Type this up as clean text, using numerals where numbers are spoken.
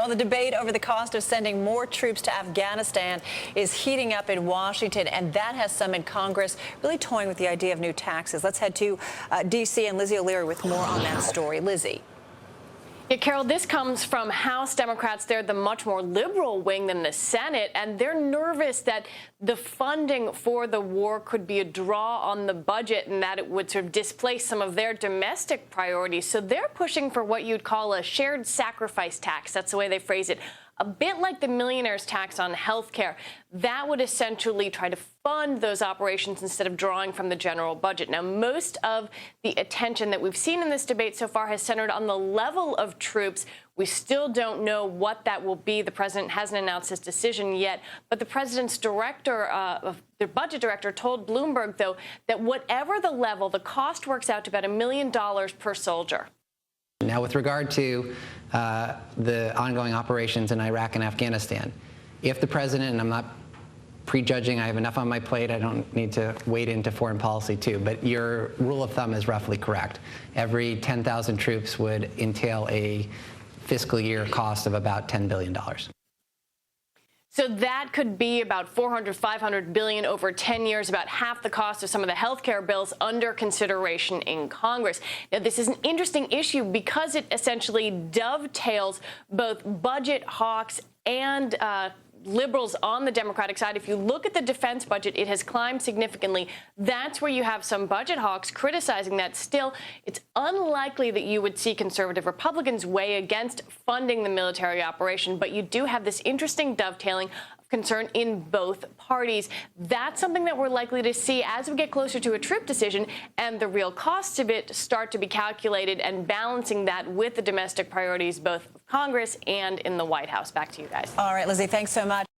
the debate over the cost of sending more troops to Afghanistan is heating up in Washington, and that has some in Congress really toying with the idea of new taxes. Let's head to D.C. and Lizzie O'Leary with more on that story. Lizzie. Yeah, Carol, this comes from House Democrats. They're the much more liberal wing than the Senate, and they're nervous that the funding for the war could be a draw on the budget and that it would sort of displace some of their domestic priorities. So they're pushing for what you'd call a shared sacrifice tax. That's the way they phrase it. A bit like the millionaire's tax on health care. That would essentially try to fund those operations instead of drawing from the general budget. Now, most of the attention that we've seen in this debate so far has centered on the level of troops. We still don't know what that will be. The president hasn't announced his decision yet. But the president's the budget director told Bloomberg, though, that whatever the level, the cost works out to about $1 million per soldier. Now, with regard to the ongoing operations in Iraq and Afghanistan, if the president, and I'm not prejudging, I have enough on my plate, I don't need to wade into foreign policy too, but your rule of thumb is roughly correct. Every 10,000 troops would entail a fiscal year cost of about $10 billion. So that could be about $400–500 billion over 10 years, about half the cost of some of the health care bills under consideration in Congress. Now, this is an interesting issue because it essentially dovetails both budget hawks and liberals on the Democratic side. If you look at the defense budget, it has climbed significantly. That's where you have some budget hawks criticizing that. Still, it's unlikely that you would see conservative Republicans weigh against funding the military operation, but you do have this interesting dovetailing of concern in both parties. That's something that we're likely to see as we get closer to a troop decision and the real costs of it start to be calculated, and balancing that with the domestic priorities both of Congress and in the White House. Back to you guys. All right, Lizzie, thanks so much.